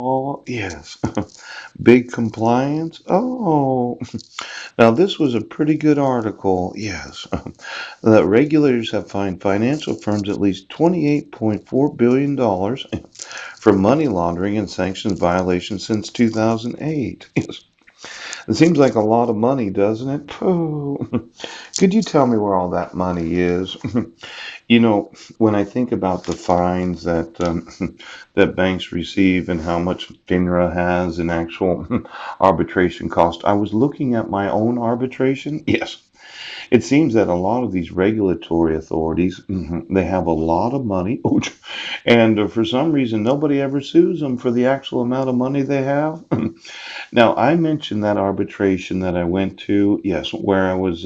Oh, yes. Big compliance. Oh, now this was a pretty good article. Yes. That regulators have fined financial firms at least $28.4 billion for money laundering and sanctions violations since 2008. Yes. It seems like a lot of money, doesn't it? Pooh. Could you tell me where all that money is? You know, when I think about the fines that that banks receive and how much FINRA has in actual arbitration cost, I was looking at my own arbitration. Yes, it seems that a lot of these regulatory authorities, they have a lot of money, ouch, and for some reason nobody ever sues them for the actual amount of money they have. Now, I mentioned that arbitration that I went to, yes, where I was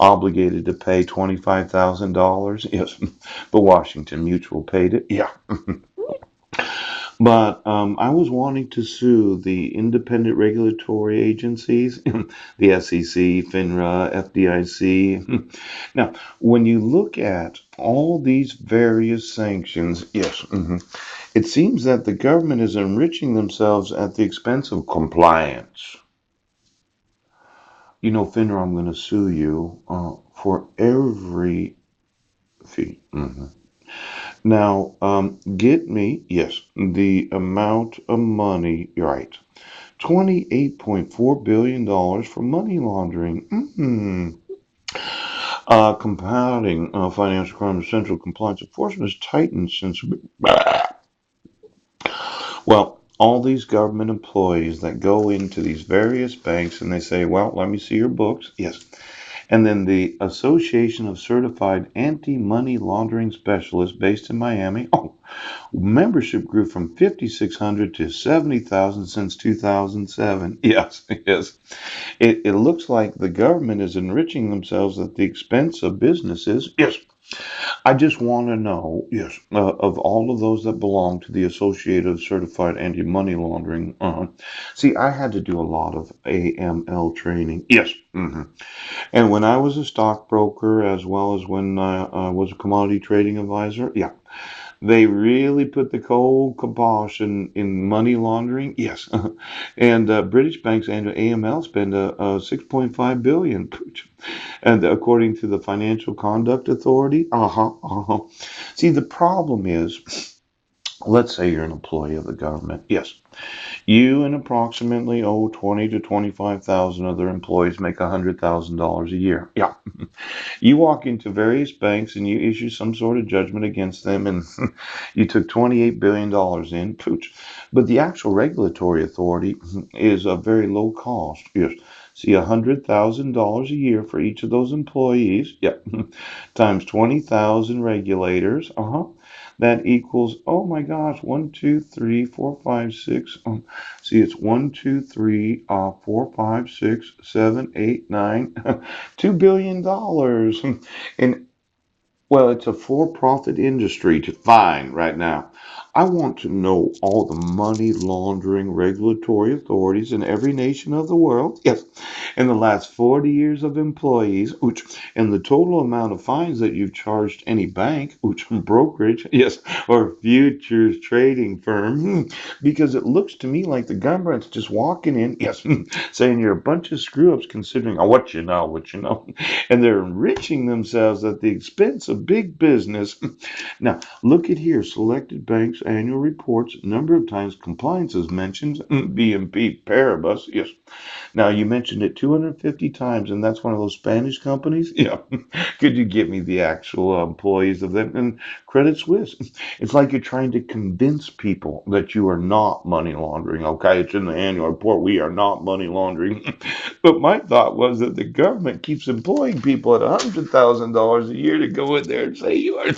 obligated to pay $25,000. Yes, but Washington Mutual paid it. Yeah. But I was wanting to sue the independent regulatory agencies, the SEC, FINRA, FDIC. Now, when you look at all these various sanctions, yes, it seems that the government is enriching themselves at the expense of compliance. You know, FINRA, I'm going to sue you for every fee. Now, get me, yes, the amount of money, right, $28.4 billion for money laundering. Compounding financial crime, central compliance enforcement has tightened since. Well, all these government employees that go into these various banks and they say, well, let me see your books. Yes. And then the Association of Certified Anti-Money Laundering Specialists based in Miami. Oh, membership grew from 5,600 to 70,000 since 2007. Yes, yes. It looks like the government is enriching themselves at the expense of businesses. Yes. I just want to know, yes, of all of those that belong to the Associated Certified Anti-Money Laundering. See, I had to do a lot of AML training. Yes. And when I was a stockbroker, as well as when I was a commodity trading advisor, yeah, they really put the cold kibosh in money laundering. Yes, and British banks and AML spend 6.5 billion, and according to the Financial Conduct Authority. See, the problem is, let's say you're an employee of the government. Yes, you and approximately 20 to 25,000 other employees make $100,000 a year. Yeah. You walk into various banks and you issue some sort of judgment against them, and you took $28 billion in, pooch. But the actual regulatory authority is a very low cost. Yes. See, $100,000 a year for each of those employees. Yep. Times 20,000 regulators. That equals, oh my gosh, one, two, three, four, five, six. See, it's one, two, three, 4, 5, 6, 7, 8, 9, $2 billion. And well, it's a for-profit industry to find right now. I want to know all the money laundering regulatory authorities in every nation of the world. Yes, in the last 40 years of employees, which, and the total amount of fines that you've charged any bank, which brokerage, yes, or futures trading firm, because it looks to me like the government's just walking in, yes, saying you're a bunch of screw-ups considering what you know, and they're enriching themselves at the expense of big business. Now, look at here, selected banks annual reports, number of times compliance is mentioned, BNP Paribas, yes. Now, you mentioned it 250 times, and that's one of those Spanish companies? Yeah. Could you get me the actual employees of them? And Credit Suisse. It's like you're trying to convince people that you are not money laundering. Okay, it's in the annual report. We are not money laundering. But my thought was that the government keeps employing people at $100,000 a year to go in there and say you are.